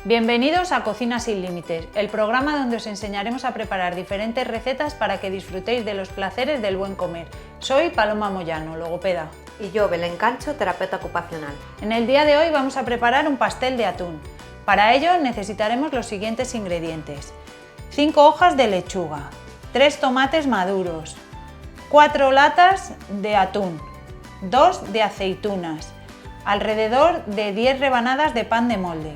Bienvenidos a Cocina sin Límites, el programa donde os enseñaremos a preparar diferentes recetas para que disfrutéis de los placeres del buen comer. Soy Paloma Moyano, logopeda. Y yo, Belén Cancho, terapeuta ocupacional. En el día de hoy vamos a preparar un pastel de atún. Para ello necesitaremos los siguientes ingredientes: 5 hojas de lechuga, 3 tomates maduros, 4 latas de atún, 2 de aceitunas, alrededor de 10 rebanadas de pan de molde,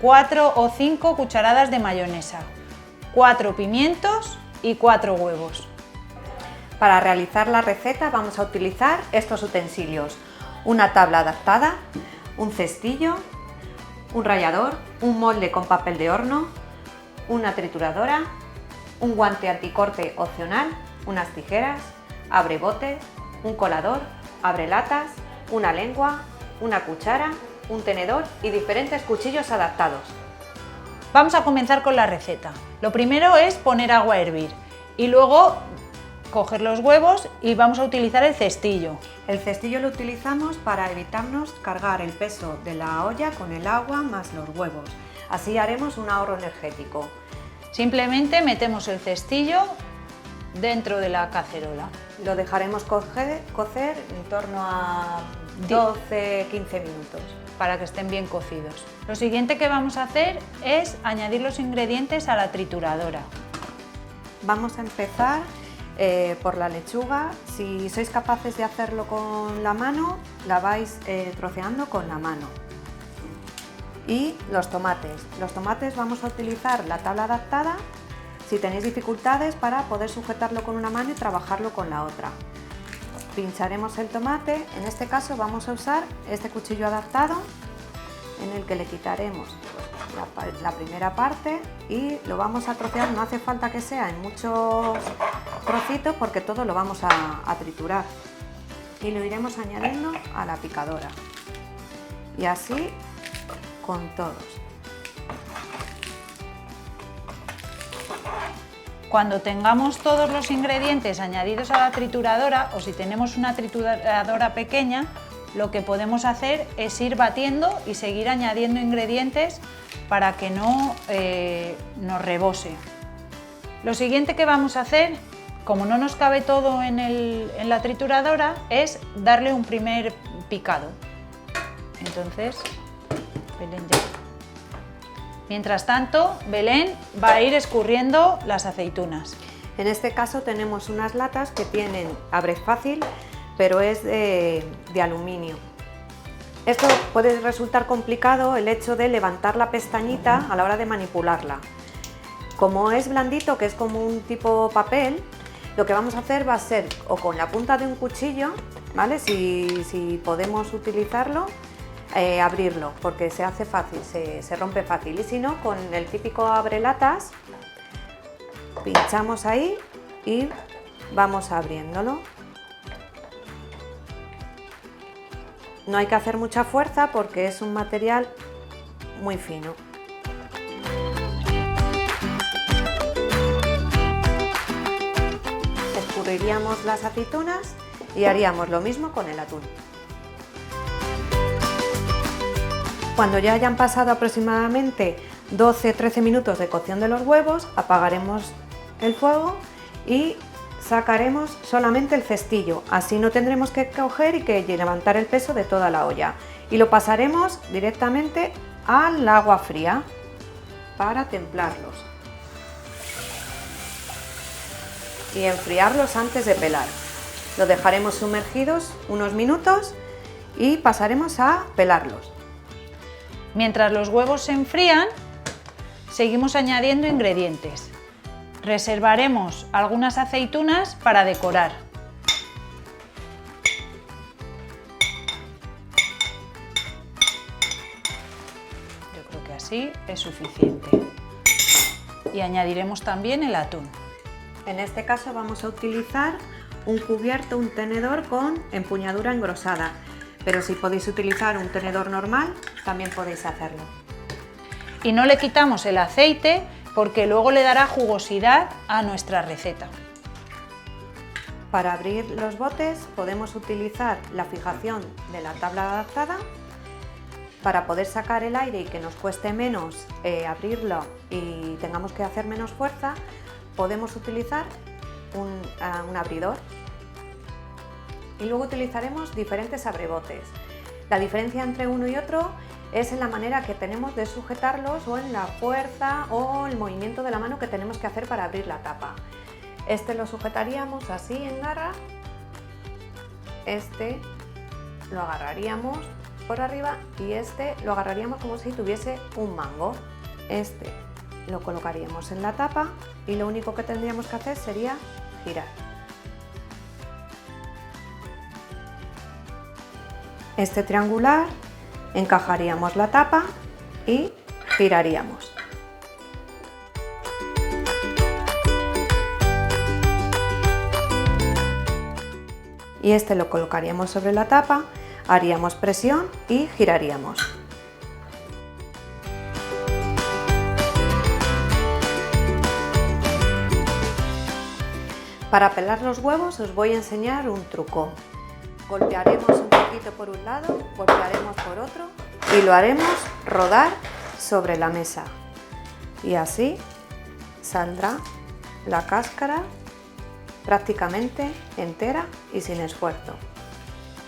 4 o 5 cucharadas de mayonesa, 4 pimientos y 4 huevos. Para realizar la receta vamos a utilizar estos utensilios: una tabla adaptada, un cestillo, un rallador, un molde con papel de horno, una trituradora, un guante anticorte opcional, unas tijeras, abrebotes, un colador, abrelatas, una lengua, una cuchara, un tenedor y diferentes cuchillos adaptados. Vamos a comenzar con la receta. Lo primero es poner agua a hervir y luego coger los huevos y vamos a utilizar el cestillo. El cestillo lo utilizamos para evitarnos cargar el peso de la olla con el agua más los huevos. Así haremos un ahorro energético. Simplemente metemos el cestillo dentro de la cacerola. Lo dejaremos cocer en torno a 12-15 minutos. Para que estén bien cocidos. Lo siguiente que vamos a hacer es añadir los ingredientes a la trituradora. Vamos a empezar por la lechuga. Si sois capaces de hacerlo con la mano, la vais troceando con la mano. Y los tomates. Los tomates vamos a utilizar la tabla adaptada si tenéis dificultades para poder sujetarlo con una mano y trabajarlo con la otra. Pincharemos el tomate. En este caso vamos a usar este cuchillo adaptado en el que le quitaremos la primera parte y lo vamos a trocear. No hace falta que sea en muchos trocitos porque todo lo vamos a triturar y lo iremos añadiendo a la picadora y así con todos. Cuando tengamos todos los ingredientes añadidos a la trituradora, o si tenemos una trituradora pequeña, lo que podemos hacer es ir batiendo y seguir añadiendo ingredientes para que no nos rebose. Lo siguiente que vamos a hacer, como no nos cabe todo en la trituradora, es darle un primer picado. Entonces, Belén ya. Mientras tanto, Belén va a ir escurriendo las aceitunas. En este caso tenemos unas latas que tienen abre fácil, pero es de aluminio. Esto puede resultar complicado el hecho de levantar la pestañita a la hora de manipularla. Como es blandito, que es como un tipo papel, lo que vamos a hacer va a ser o con la punta de un cuchillo, ¿vale? Si podemos utilizarlo, abrirlo, porque se hace fácil, se rompe fácil, y si no, con el típico abrelatas pinchamos ahí y vamos abriéndolo. No hay que hacer mucha fuerza porque es un material muy fino. Escurriríamos las aceitunas y haríamos lo mismo con el atún. Cuando ya hayan pasado aproximadamente 12-13 minutos de cocción de los huevos, apagaremos el fuego y sacaremos solamente el cestillo. Así no tendremos que coger y que levantar el peso de toda la olla. Y lo pasaremos directamente al agua fría para templarlos y enfriarlos antes de pelar. Lo dejaremos sumergidos unos minutos y pasaremos a pelarlos. Mientras los huevos se enfrían, seguimos añadiendo ingredientes. Reservaremos algunas aceitunas para decorar. Yo creo que así es suficiente. Y añadiremos también el atún. En este caso vamos a utilizar un cubierto, un tenedor con empuñadura engrosada. Pero si podéis utilizar un tenedor normal, también podéis hacerlo. Y no le quitamos el aceite porque luego le dará jugosidad a nuestra receta. Para abrir los botes podemos utilizar la fijación de la tabla adaptada Para poder sacar el aire y que nos cueste menos abrirlo y tengamos que hacer menos fuerza, podemos utilizar un abridor. Y luego utilizaremos diferentes abrebotes. La diferencia entre uno y otro es en la manera que tenemos de sujetarlos o en la fuerza o el movimiento de la mano que tenemos que hacer para abrir la tapa. Este lo sujetaríamos así en garra, este lo agarraríamos por arriba y este lo agarraríamos como si tuviese un mango. Este lo colocaríamos en la tapa y lo único que tendríamos que hacer sería girar. Este triangular encajaríamos la tapa y giraríamos. Y este lo colocaríamos sobre la tapa, haríamos presión y giraríamos. Para pelar los huevos os voy a enseñar un truco. Golpearemos un poquito por un lado, golpearemos por otro y lo haremos rodar sobre la mesa. Y así saldrá la cáscara prácticamente entera y sin esfuerzo.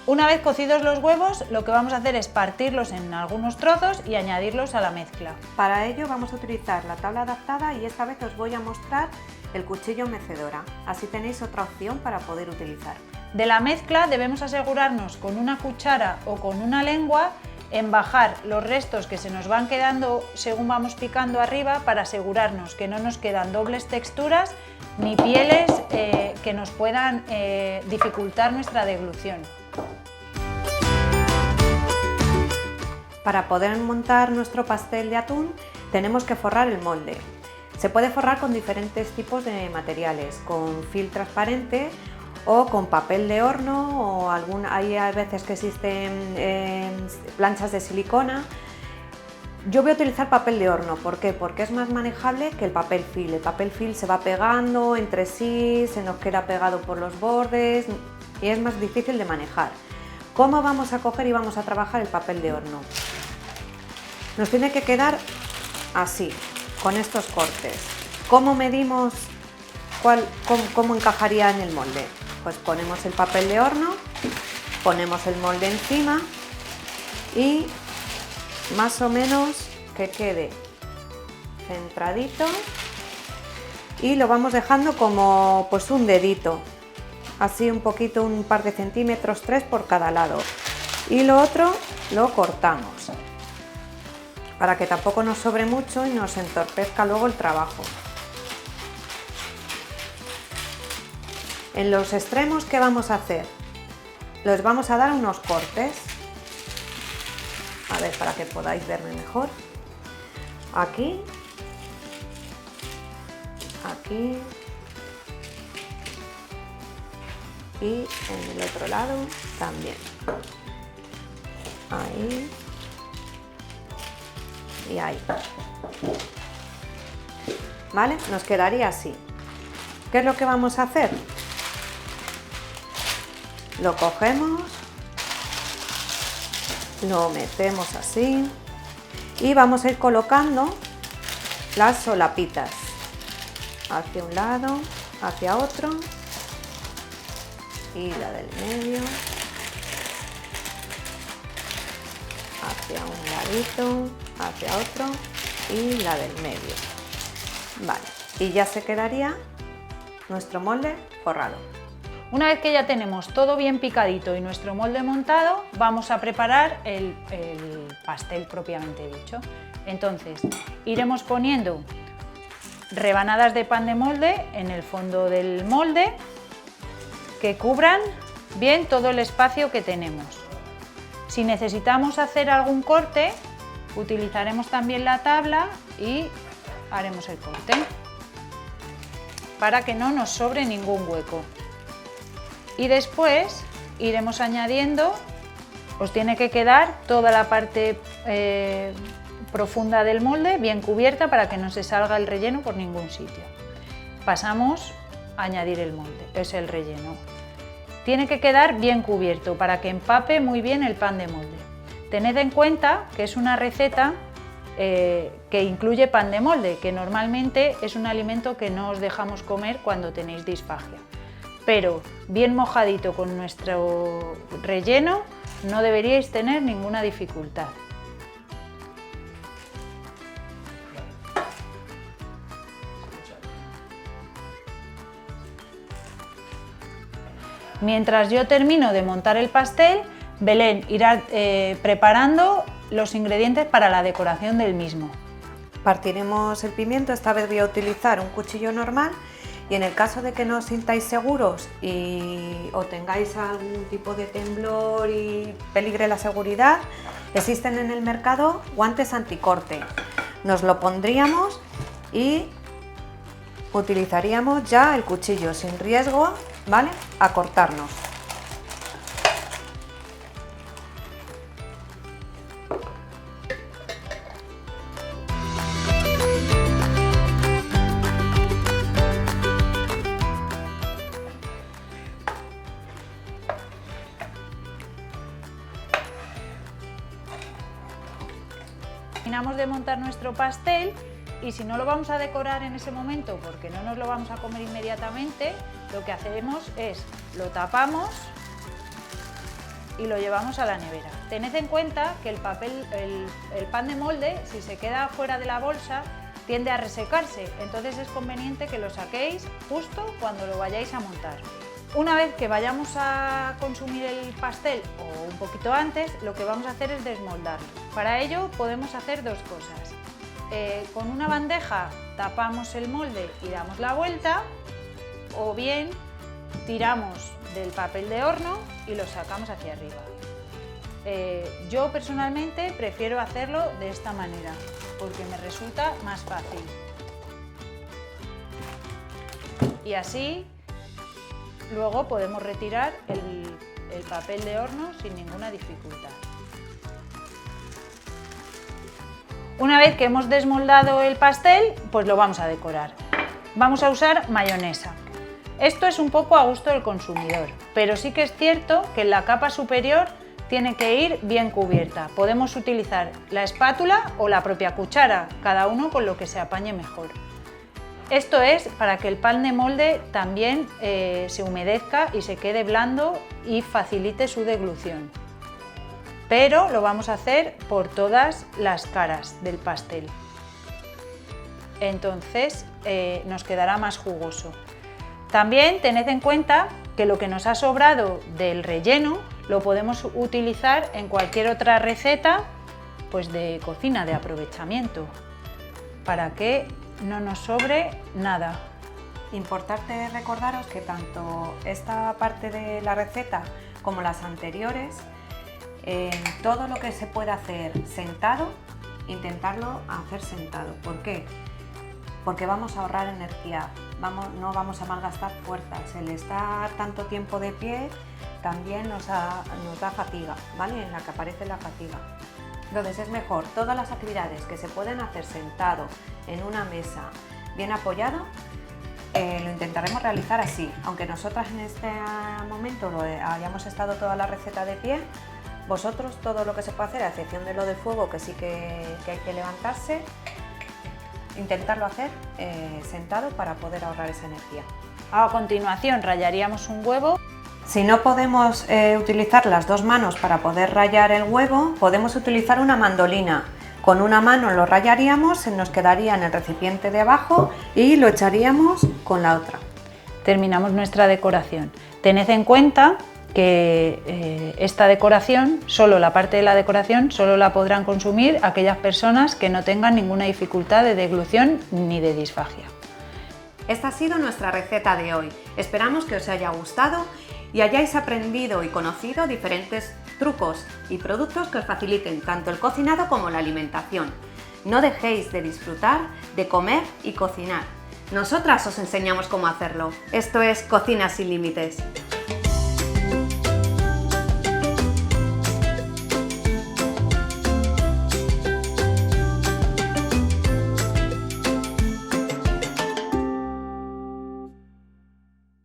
Una vez cocidos los huevos, lo que vamos a hacer es partirlos en algunos trozos y añadirlos a la mezcla. Para ello vamos a utilizar la tabla adaptada y esta vez os voy a mostrar el cuchillo mecedora, así tenéis otra opción para poder utilizar. De la mezcla debemos asegurarnos con una cuchara o con una lengua en bajar los restos que se nos van quedando según vamos picando arriba para asegurarnos que no nos quedan dobles texturas ni pieles que nos puedan dificultar nuestra deglución. Para poder montar nuestro pastel de atún tenemos que forrar el molde. Se puede forrar con diferentes tipos de materiales, con film transparente o con papel de horno o hay a veces que existen planchas de silicona. Yo voy a utilizar papel de horno, ¿por qué? Porque es más manejable que el papel film. El papel film se va pegando entre sí, se nos queda pegado por los bordes y es más difícil de manejar. ¿Cómo vamos a coger y vamos a trabajar el papel de horno? Nos tiene que quedar así, con estos cortes. ¿Cómo medimos cómo encajaría en el molde? Pues ponemos el papel de horno, ponemos el molde encima y más o menos que quede centradito y lo vamos dejando como pues un dedito, así un poquito, un par de centímetros, 3 por cada lado, y lo otro lo cortamos para que tampoco nos sobre mucho y nos entorpezca luego el trabajo. En los extremos, ¿qué vamos a hacer? Les vamos a dar unos cortes, a ver, para que podáis verme mejor. Aquí, aquí y en el otro lado también. Ahí y ahí. ¿Vale? Nos quedaría así. ¿Qué es lo que vamos a hacer? Lo cogemos, lo metemos así y vamos a ir colocando las solapitas hacia un lado, hacia otro y la del medio hacia un ladito, hacia otro y la del medio. Vale, y ya se quedaría nuestro molde forrado. Una vez que ya tenemos todo bien picadito y nuestro molde montado, vamos a preparar el pastel propiamente dicho. Entonces, iremos poniendo rebanadas de pan de molde en el fondo del molde que cubran bien todo el espacio que tenemos. Si necesitamos hacer algún corte, utilizaremos también la tabla y haremos el corte para que no nos sobre ningún hueco. Y después iremos añadiendo, os tiene que quedar toda la parte profunda del molde bien cubierta para que no se salga el relleno por ningún sitio. Pasamos a añadir el molde, es el relleno. Tiene que quedar bien cubierto para que empape muy bien el pan de molde. Tened en cuenta que es una receta que incluye pan de molde, que normalmente es un alimento que no os dejamos comer cuando tenéis disfagia. Pero bien mojadito con nuestro relleno, no deberíais tener ninguna dificultad. Mientras yo termino de montar el pastel, Belén irá preparando los ingredientes para la decoración del mismo. Partiremos el pimiento, esta vez voy a utilizar un cuchillo normal y en el caso de que no os sintáis seguros o tengáis algún tipo de temblor y peligre la seguridad, existen en el mercado guantes anticorte. Nos lo pondríamos y utilizaríamos ya el cuchillo sin riesgo, ¿vale?, a cortarnos. Terminamos de montar nuestro pastel y si no lo vamos a decorar en ese momento porque no nos lo vamos a comer inmediatamente, lo que hacemos es lo tapamos y lo llevamos a la nevera. Tened en cuenta que el pan de molde, si se queda fuera de la bolsa, tiende a resecarse, entonces es conveniente que lo saquéis justo cuando lo vayáis a montar. Una vez que vayamos a consumir el pastel o un poquito antes, lo que vamos a hacer es desmoldarlo. Para ello podemos hacer dos cosas. Con una bandeja tapamos el molde y damos la vuelta, o bien tiramos del papel de horno y lo sacamos hacia arriba. Yo personalmente prefiero hacerlo de esta manera porque me resulta más fácil. Y así luego podemos retirar el papel de horno sin ninguna dificultad. Una vez que hemos desmoldado el pastel, pues lo vamos a decorar. Vamos a usar mayonesa. Esto es un poco a gusto del consumidor, pero sí que es cierto que en la capa superior tiene que ir bien cubierta. Podemos utilizar la espátula o la propia cuchara, cada uno con lo que se apañe mejor. Esto es para que el pan de molde también se humedezca y se quede blando y facilite su deglución. Pero lo vamos a hacer por todas las caras del pastel. Entonces nos quedará más jugoso. También tened en cuenta que lo que nos ha sobrado del relleno lo podemos utilizar en cualquier otra receta, pues de cocina, de aprovechamiento, para que no nos sobre nada. Importante recordaros que tanto esta parte de la receta como las anteriores, todo lo que se puede hacer sentado, intentarlo hacer sentado. ¿Por qué? Porque vamos a ahorrar energía, no vamos a malgastar fuerzas. El estar tanto tiempo de pie también nos da fatiga, ¿vale? En la que aparece la fatiga. Entonces es mejor todas las actividades que se pueden hacer sentado en una mesa bien apoyado, lo intentaremos realizar así. Aunque nosotras en este momento hayamos estado toda la receta de pie, vosotros todo lo que se puede hacer, a excepción de lo del fuego, que sí que hay que levantarse, intentarlo hacer sentado para poder ahorrar esa energía. A continuación rallaríamos un huevo. Si no podemos utilizar las dos manos para poder rallar el huevo, podemos utilizar una mandolina. Con una mano lo rallaríamos, se nos quedaría en el recipiente de abajo y lo echaríamos con la otra. Terminamos nuestra decoración. Tened en cuenta que esta decoración, solo la parte de la decoración, solo la podrán consumir aquellas personas que no tengan ninguna dificultad de deglución ni de disfagia. Esta ha sido nuestra receta de hoy. Esperamos que os haya gustado y hayáis aprendido y conocido diferentes trucos y productos que os faciliten tanto el cocinado como la alimentación. No dejéis de disfrutar, de comer y cocinar. Nosotras os enseñamos cómo hacerlo. Esto es Cocina sin Límites.